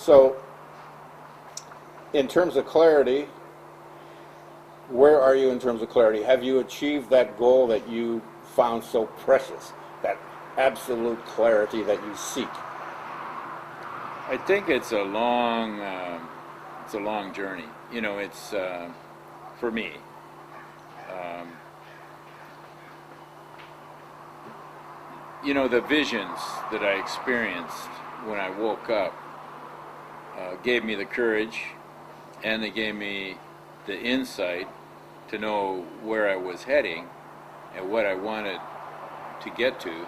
So, in terms of clarity, where are you in terms of clarity? Have you achieved that goal that you found so precious, that absolute clarity that you seek? I think it's a long journey. You know, it's for me. You know, the visions that I experienced when I woke up gave me the courage, and they gave me the insight to know where I was heading and what I wanted to get to.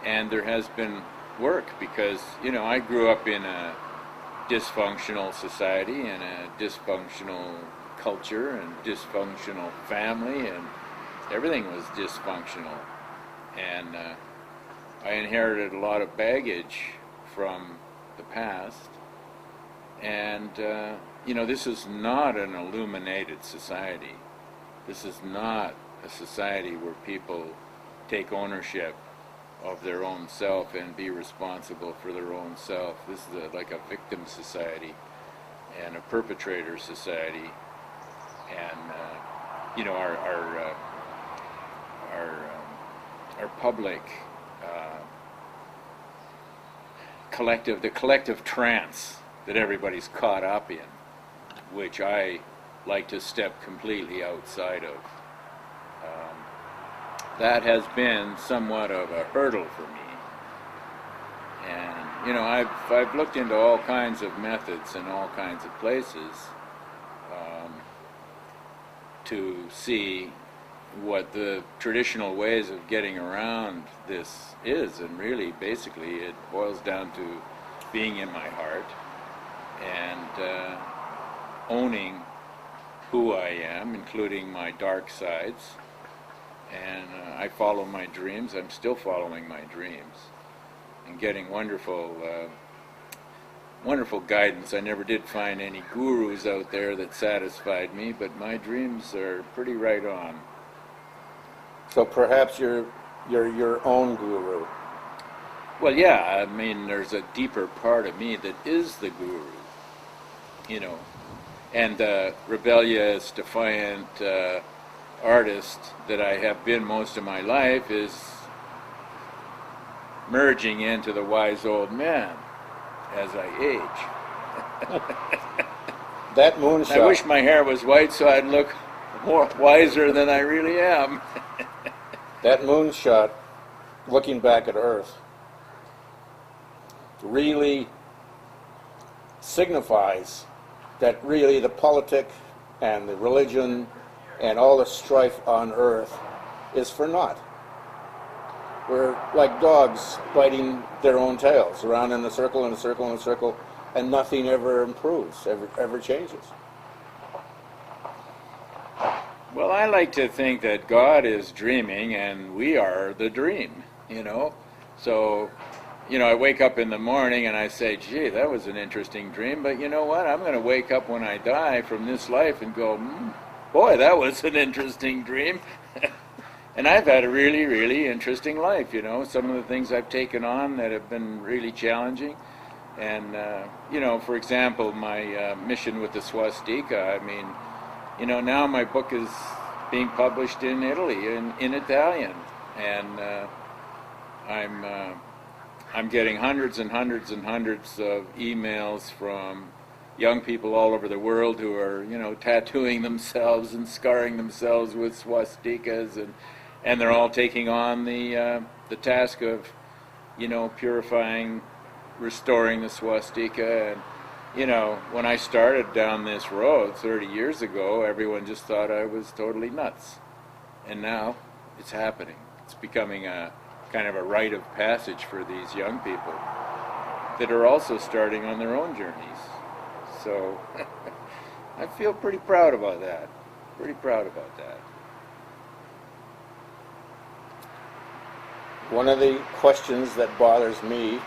And there has been work because, you know, I grew up in a dysfunctional society and a dysfunctional culture and dysfunctional family, and everything was dysfunctional. And I inherited a lot of baggage from the past. And, you know, this is not an illuminated society. This is not a society where people take ownership of their own self and be responsible for their own self. This is like a victim society and a perpetrator society. And, you know, our public the collective trance that everybody's caught up in, which I like to step completely outside of. That has been somewhat of a hurdle for me. And, you know, I've looked into all kinds of methods in all kinds of places to see what the traditional ways of getting around this is, and really basically it boils down to being in my heart and owning who I am, including my dark sides. And I follow my dreams. I'm still following my dreams and getting wonderful guidance. I never did find any gurus out there that satisfied me, but my dreams are pretty right on. So perhaps you're your own guru. Well, yeah, I mean, there's a deeper part of me that is the guru, you know. And the rebellious, defiant artist that I have been most of my life is merging into the wise old man as I age. That moonshot. I wish my hair was white so I'd look more wiser than I really am. That moonshot, looking back at Earth, really signifies that really the politic and the religion and all the strife on Earth is for naught. We're like dogs biting their own tails, around in a circle and a circle and a circle, and nothing ever improves, ever changes. Well, I like to think that God is dreaming and we are the dream, you know. So, you know, I wake up in the morning and I say, gee, that was an interesting dream, but you know what? I'm going to wake up when I die from this life and go, boy, that was an interesting dream. And I've had a really, really interesting life, you know. Some of the things I've taken on that have been really challenging. And, you know, for example, my mission with the swastika, I mean, you know, now my book is being published in Italy, in Italian. And I'm getting hundreds and hundreds and hundreds of emails from young people all over the world who are, you know, tattooing themselves and scarring themselves with swastikas, and they're all taking on the task of, you know, purifying, restoring the swastika. And, you know, when I started down this road 30 years ago, everyone just thought I was totally nuts. And now it's happening. It's becoming a kind of a rite of passage for these young people that are also starting on their own journeys. So I feel pretty proud about that. Pretty proud about that. One of the questions that bothers me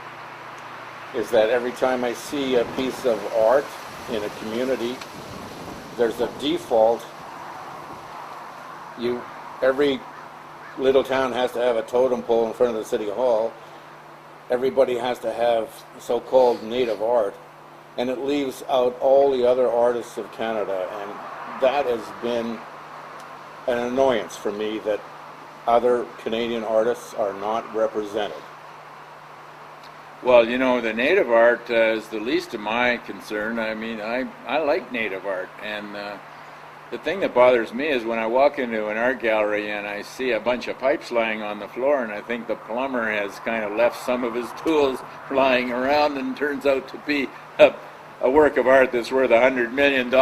is that every time I see a piece of art in a community, there's a default. Every little town has to have a totem pole in front of the city hall. Everybody has to have so-called native art. and it leaves out all the other artists of Canada, and that has been an annoyance for me that other Canadian artists are not represented. Well, you know, the native art is the least of my concern. I mean, I like native art, and the thing that bothers me is when I walk into an art gallery and I see a bunch of pipes lying on the floor, and I think the plumber has kind of left some of his tools lying around, and turns out to be a work of art that's worth $100 million.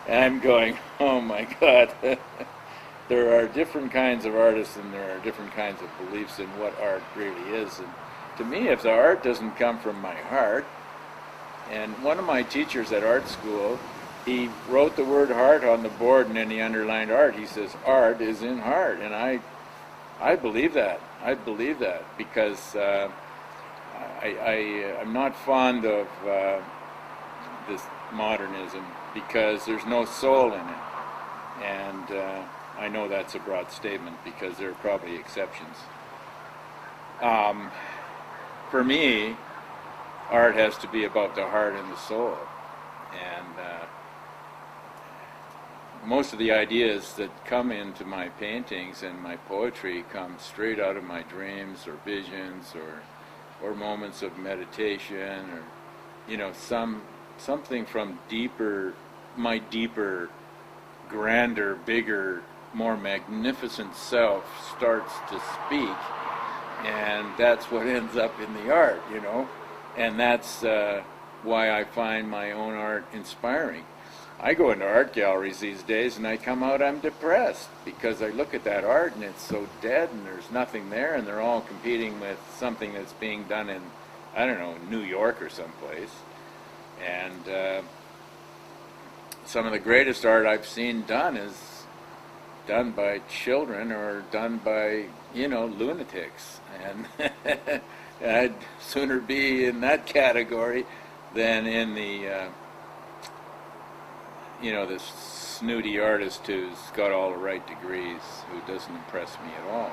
And I'm going, oh my God. There are different kinds of artists, and there are different kinds of beliefs in what art really is. And to me, if the art doesn't come from my heart, and one of my teachers at art school, he wrote the word heart on the board, and then he underlined art. He says, art is in heart. And I believe that. I believe that because I'm not fond of this modernism, because there's no soul in it. And I know that's a broad statement, because there are probably exceptions. For me, art has to be about the heart and the soul. And most of the ideas that come into my paintings and my poetry come straight out of my dreams or visions or moments of meditation, or, you know, something from my deeper, grander, bigger, more magnificent self starts to speak, and that's what ends up in the art, you know. And that's why I find my own art inspiring. I go into art galleries these days and I come out, I'm depressed, because I look at that art and it's so dead and there's nothing there, and they're all competing with something that's being done in, I don't know, New York or someplace. And some of the greatest art I've seen done is done by children, or done by, you know, lunatics. And I'd sooner be in that category than in the you know, this snooty artist who's got all the right degrees, who doesn't impress me at all.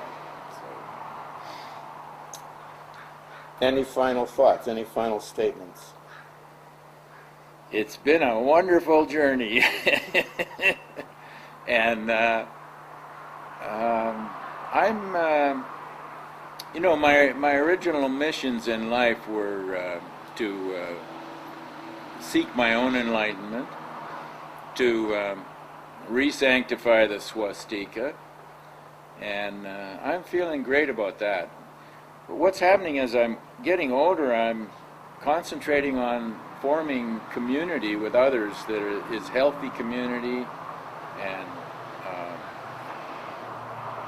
So. Any final thoughts, any final statements? It's been a wonderful journey. And I'm, you know, my original missions in life were to seek my own enlightenment, to re-sanctify the swastika, and I'm feeling great about that. But what's happening as I'm getting older, I'm concentrating on forming community with others that is healthy community, and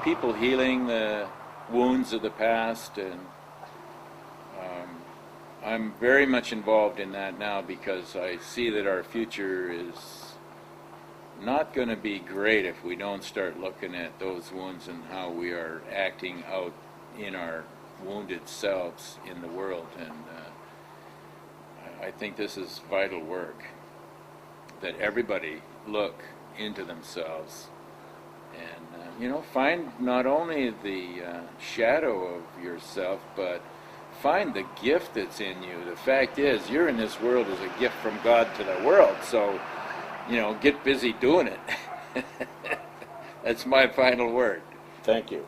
people healing the wounds of the past, and I'm very much involved in that now, because I see that our future is not going to be great if we don't start looking at those wounds and how we are acting out in our wounded selves in the world. And I think this is vital work, that everybody look into themselves and you know, find not only the shadow of yourself, but find the gift that's in you. The fact is, you're in this world as a gift from God to the world, so, you know, get busy doing it. That's my final word. Thank you.